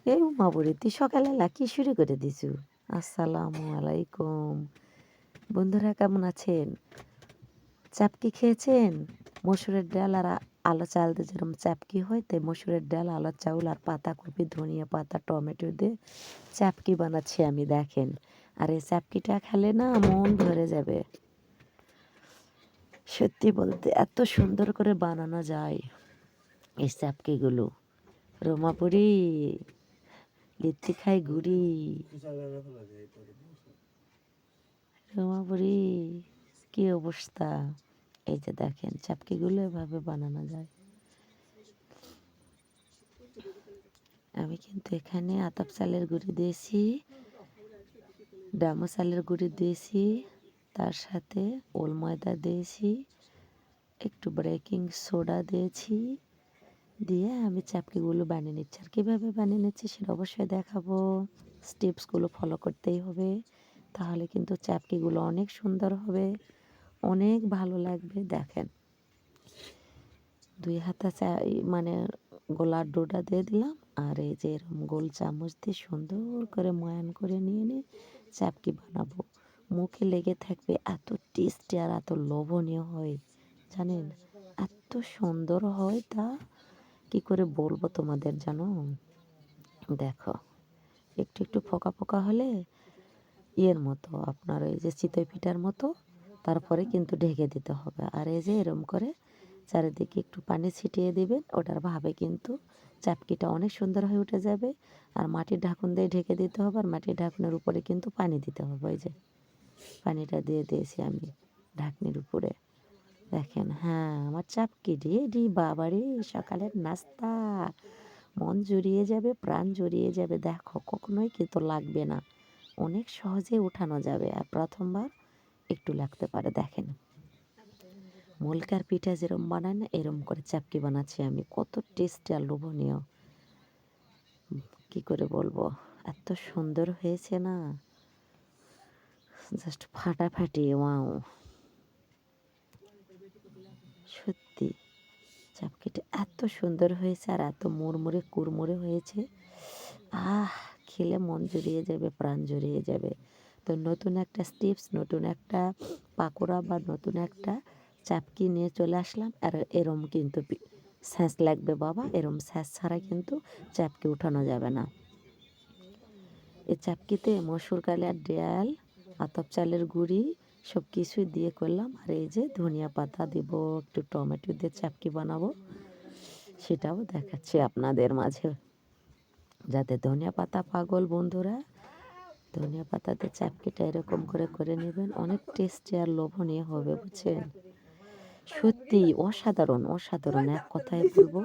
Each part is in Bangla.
এই উমাবুড়ি তুই সকালবেলা কি শুরু করে দিছু? আসসালামু আলাইকুম। বন্ধুরা কেমন আছেন? চাপকি খেয়েছেন? মসুরের ডাল আর আলো চাল দিয়ে যেরকম চাপকি হয়, তাই মসুরের ডাল, আলো চাউল আর পাতাকপি, ধনিয়া পাতা, টমেটো দিয়ে চাপকি বানাচ্ছি আমি, দেখেন। আর এই চাপকিটা খেলে না মন ভরে যাবে। সত্যি বলতে এত সুন্দর করে বানানো যায় এই চাপকিগুলো। রোমাপুরি লিত্তি খাই গুড়ি। রোমাপুরি কি অবস্থা! এই যে দেখেন চাপকিগুলো এভাবে বানানো যায়। আমি কিন্তু এখানে আতপ চালের গুঁড়ি দিয়েছি, ডামো চালের গুঁড়ি দিয়েছি, তার সাথে ওল ময়দা দিয়েছি, একটু বেকিং সোডা দিয়েছি, দিয়ে আমি চাপকিগুলো বানিয়ে নিচ্ছি। আর কীভাবে বানিয়ে নিচ্ছি সেটা অবশ্যই দেখাবো। স্টেপসগুলো ফলো করতেই হবে, তাহলে কিন্তু চাপকিগুলো অনেক সুন্দর হবে, অনেক ভালো লাগবে। দেখেন, 2 হাতা মানে গোলার ডোটা দিয়ে দিলাম, আর এই যে এরকম গোল চামচ দিয়ে সুন্দর করে ময়ান করে নিয়ে চাপকি বানাবো। মুখে লেগে থাকবে, এত টেস্টি আর এত লোভনীয় হয় জানেন, এত সুন্দর হয় তা কি করে বলবো তোমাদের, জানো। দেখো, একটু একটু ফোকা ফোকা হলে ইয়ের মতো, আপনার ওই যে চিতই পিঠার মতো, তারপরে কিন্তু ঢেকে দিতে হবে। আর এই যে এরম করে চারিদিকে একটু পানি ছিটিয়ে দিবেন, ওটার ভাবে কিন্তু চাপকিটা অনেক সুন্দর হয়ে উঠে যাবে। আর মাটির ঢাকন দিয়ে ঢেকে দিতে হবে, আর মাটির ঢাকনের উপরে কিন্তু পানি দিতে হবে। ওই যে পানিটা দিয়ে দিয়েছি আমি ঢাকনির উপরে। দেখেন, হ্যাঁ, আমার চাপকি রেডি। বাবারে, সকালের নাস্তা! মন জুড়িয়ে যাবে, প্রাণ জুড়িয়ে যাবে। দেখো, কখনোই কিন্তু লাগবে না, অনেক সহজে উঠানো যাবে। আর প্রথমবার একটু লাগতে পারে। দেখেন, মলকার পিঠা যেরম বানায় না, এরম করে চাপকি বানাচ্ছি আমি। কত টেস্টি আর লোভনীয়, কি করে বলবো, এত সুন্দর হয়েছে না, জাস্ট ফাটাফাটি। ওয়াও, সত্যি চাপকিটা এত সুন্দর হয়েছে আর এত মুড়মুড়ে কুড়মুড়ে হয়েছে। খেলে মন জুড়িয়ে যাবে, প্রাণ জুড়িয়ে যাবে। তো নতুন একটা স্টিপস, নতুন একটা পাকোড়া বা নতুন একটা চাপকি নিয়ে চলে আসলাম। আর এরম কিন্তু স্যাঁচ লাগবে বাবা, এরম স্যাঁচ ছাড়া কিন্তু চাপকি উঠানো যাবে না। এই চাপকিতে মসুর কালের ডাল, আতপ চালের গুঁড়ি সব কিছুই দিয়ে করলাম। আর এই যে ধনিয়া পাতা দিব, একটু টমেটো দিয়ে চাপকি বানাবো, সেটাও দেখাচ্ছি আপনাদের মাঝে। যাতে ধনিয়া পাতা পাগল বন্ধুরা, ধনিয়া পাতাতে চাপকিটা এরকম করে করে নেবেন, অনেক টেস্টি আর লোভনীয় হবে, বুঝছেন। সত্যি অসাধারণ, অসাধারণ, এক কথায় বলবো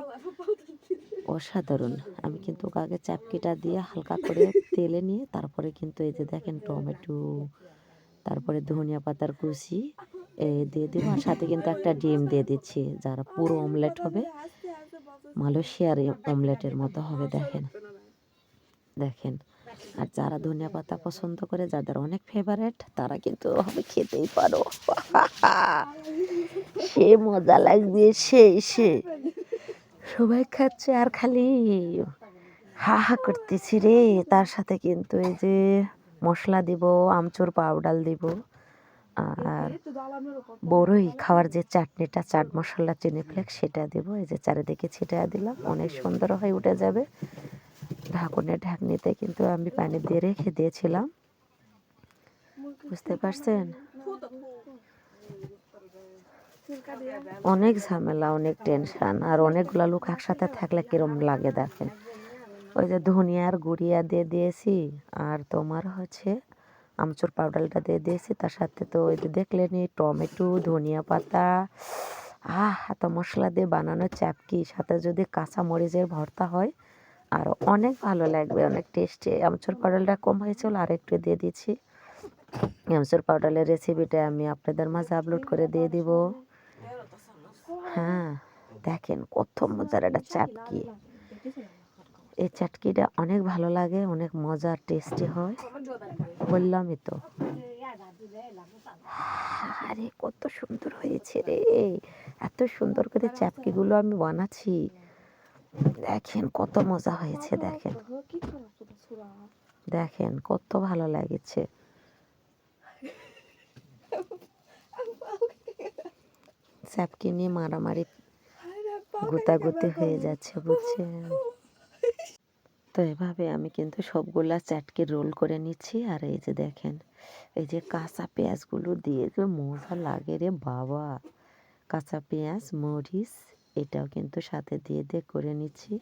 অসাধারণ। আমি কিন্তু আগে চাপকিটা দিয়ে হালকা করে তেলে নিয়ে তারপরে কিন্তু এই যে দেখেন টমেটো, তারপরে ধনিয়া পাতার কুচি দিয়ে দেবো, আর সাথে কিন্তু একটা ডিম দিয়ে দিচ্ছি, যারা পুরো অমলেট হবে, মালয়েশিয়ার অমলেটের মতো হবে। দেখেন, দেখেন। আর যারা ধনিয়া পাতা পছন্দ করে, যাদের অনেক ফেভারেট, তারা কিন্তু হবে খেতেই পারো। সে মজা লাগবে, সে সবাই খাচ্ছে আর খালি হা হা করতেছি রে। তার সাথে কিন্তু এই যে মশলা দিব, আমচুর পাউডার দিব, আর বড়ই খাওয়ার যে চাটনিটা, চাট মশলা, চিনি ফ্লেক্স, সেটা দেবো। এই যে চারিদিকে ছিটিয়ে দিলাম, অনেক সুন্দর হয়ে উঠে যাবে। ঢাকনের ঢাকনিতে কিন্তু আমি পানি দিয়ে রেখে দিয়েছিলাম, বুঝতে পারছেন। অনেক ঝামেলা, অনেক টেনশন, আর অনেকগুলো লোক একসাথে থাকলে কিরম লাগে দেখেন। ওই যে ধনিয়ার গুঁড়িয়া দিয়ে দিয়েছি, আর তোমার হচ্ছে আমচুর পাউডারটা দিয়ে দিয়েছি, তার সাথে তো ওই যে দেখলেনি টমেটো, ধনিয়া পাতা, এত মশলা দিয়ে বানানো চাপকি, সাথে যদি কাঁচা মরিচের ভর্তা হয় আরও অনেক ভালো লাগবে, অনেক টেস্টি। আমচুর পাউডারটা কম হয়েছিল, আর একটু দিয়ে দিচ্ছি। আমচুর পাউডারের রেসিপিটা আমি আপনাদের মাঝে আপলোড করে দিয়ে দিব। হ্যাঁ, দেখেন কত মজার একটা চাটকি। এই চাটকিটা অনেক ভালো লাগে, অনেক মজার, টেস্টি হয়, বললামই তো। আরে কত সুন্দর হয়েছে রে, এত সুন্দর করে চাটকিগুলো আমি বানাচ্ছি, দেখেন কত মজা হয়েছে, দেখেন দেখেন কত ভালো লাগছে। চাপকি নিয়ে মারামারি গুতাগুতি হয়ে যাচ্ছে, বুঝছেন? তো এভাবে আমি কিন্তু সবগুলা চাটকে রোল করে নিচ্ছি। আর এই যে দেখেন, এই যে কাঁচা পেঁয়াজগুলো দিয়ে যে মজা লাগে রে বাবা, কাঁচা পেঁয়াজ মরিচ এটাও কিন্তু সাথে দিয়ে দিয়ে করে নিচ্ছি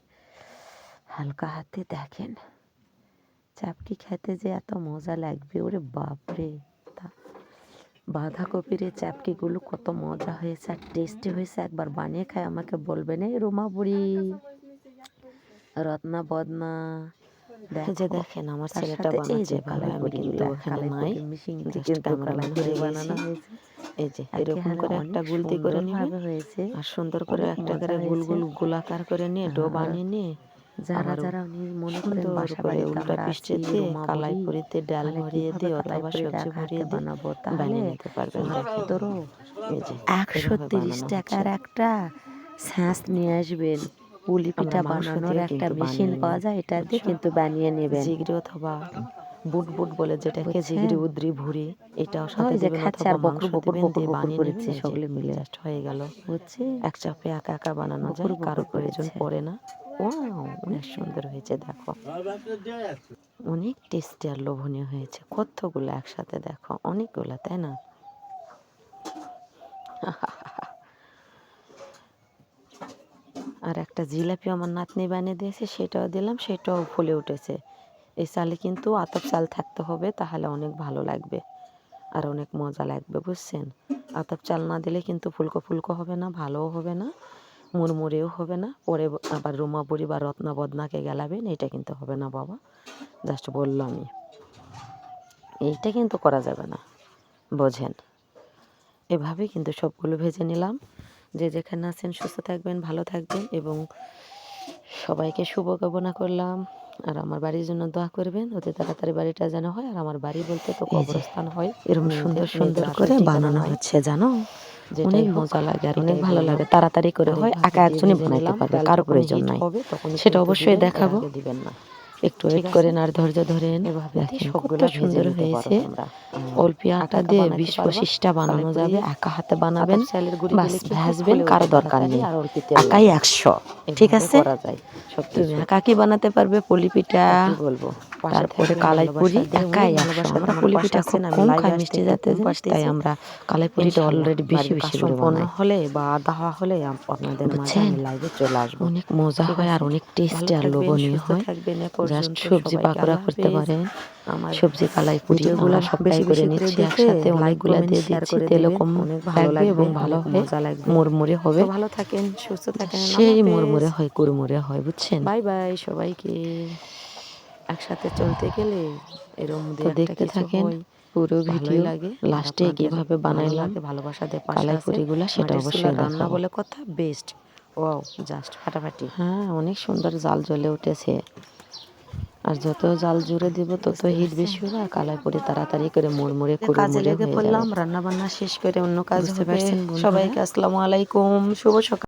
হালকা হাতে। দেখেন চাপকি খেতে যে এত মজা লাগবে, ওরে বাপরে! বাঁধাকপির এই চাপকিগুলো কত মজা হয়েছে আর টেস্টি হয়েছে। একবার বানিয়ে খায় আমাকে বলবেন এই রোমা বুড়ি, রত্না বদনা। যে দেখেন আমার ছেলেটা বানাচ্ছে, ভাবে আমি কিন্তু ওখানে নাই, কিন্তু কালাইপুরি বানানো হয়েছে। এই যে এরকম করে একটা গুলতি করে নিবে হয়েছে আর সুন্দর করে একটা করে গোল গোল গোলাকার করে নিয়ে ডো বানিয়ে নিয়ে যারা যারা মনে করেন বাসা বাড়ি উল্টা পিষ্টে দিয়ে কালাইপুরিতে ডাল ভরিয়ে দিয়ে অথবা সবজি ভরিয়ে বানাবো বানিয়ে নিতে পারবেন। ধরো এই যে 130 টাকার একটা ছাঁচ নিয়ে আসবেন, পুলি পিঠা বানানোর একটা মেশিন পাওয়া যায়, এটা দিয়ে কিন্তু বানিয়ে নেবেন। জিগরি অথবা বুট বুট বলে যেটাকে জিগরি উদ্রি ভুরি, এটাও সাথে দেবেন অথবা মাংস দেবেন দিয়ে বানিয়ে নেবেন। সকলে মিলে জাস্ট হয়ে গেল, বুঝছি। এক চাপে একা একা বানানো যায়, কারো প্রয়োজন পড়ে না। ওয়াও, অনেক সুন্দর হয়েছে দেখো, অনেক টেস্টি আর লোভনীয় হয়েছে। কতগুলো একসাথে দেখো, অনেকগুলো, তাই না? আর একটা জিলাপি আমার নাতনি বানিয়ে দিয়েছে, সেটাও দিলাম, সেটাও ফুলে উঠেছে। এই চালে কিন্তু আতপ চাল থাকতে হবে, তাহলে অনেক ভালো লাগবে আর অনেক মজা লাগবে, বুঝছেন? আতপ চাল না দিলে কিন্তু ফুলকো ফুলকো হবে না, ভালোও হবে না, মুড়মুড়েও হবে না। পরে আবার রোমাপুরি বা রত্না বদনাকে গেলাবেন, এটা কিন্তু হবে না বাবা, জাস্ট বললাম আমি। এইটা কিন্তু করা যাবে না, বোঝেন? এভাবে কিন্তু সবগুলো ভেজে নিলাম। যে যেখানে আছেন সুস্থ থাকবেন, ভালো থাকবেন এবং সবাইকে শুভকামনা করলাম। আর আমার বাড়ির জন্য দোয়া করবেন, অতি তাড়াতাড়ি বাড়িটা যেন হয়। আর আমার বাড়ি বলতে তো কবরস্থান হয়, এরকম সুন্দর সুন্দর করে বানানো হচ্ছে, জানো? অনেক মজা লাগে আর অনেক ভালো লাগে, তাড়াতাড়ি করে হয়, একা একজনই বানাইতে পারবে, কারো প্রয়োজন নাই। সেটা অবশ্যই দেখাবো, দিবেন না, একটু ওয়েট করেন আর ধৈর্য ধরেন। দেখেন কত সুন্দর হয়েছে। অল্প আটা দিয়ে 20-25টা বানানো যাবে, একা হাতে বানাবেন, বাস ভাজবেন, কারো দরকার নেই, একাই 100। ঠিক আছে, তুমি একা কি বানাতে পারবে? পুলি পিঠা, বলবো, তারপরে কালাইপুরি একাই 100। আমরা পুলি পিঠা খুব কম খাই, মিষ্টি জাতীয় জিনিস, তাই আমরা কালাইপুরিটা অলরেডি বেশি বেশি করে বানাই। হলে বা আধা হওয়া হলে আপনাদের মাঝে আমি লাইভে চলে আসবো। অনেক মজা হয় আর অনেক টেস্টি আর লোভনীয় হয়। জাস্ট সবজি পাকোড়া করতে পারেন, সবজি কালাইপুরি আমরা সবটাই করে নিচ্ছি একসাথে, অনেকগুলা দিয়ে দিচ্ছি, তেলও কম লাগবে এবং ভালো হবে, মুড়মুড়ে হবে। ভালো থাকেন, সুস্থ থাকেন, সেই মুড়মুড়ে হয়, কুড়মুড়ে হয়, বুঝছেন? বাই বাই সবাইকে। একসাথে চলতে গেলে এরকম দেখতে থাকেন পুরো ভিডিও, লাস্টে কিভাবে বানাইলাম ভালোবাসা দিয়ে কালাইপুরিগুলো, সেটা অবশ্যই রান্না বলে কথা বেস্ট। ওয়াও, জাস্ট ফাটাফাটি। হ্যাঁ, অনেক সুন্দর জাল জ্বলে উঠেছে। আর যত জাল জুড়ে দিব তত হিট বেশি হবে আর কালাইপুরি তাড়াতাড়ি করে মুড়মুড়ে কাজে লেগে পড়লাম। রান্না বান্না শেষ করে অন্য কাজ হবে। সবাইকে আসসালামু আলাইকুম, শুভ সকাল।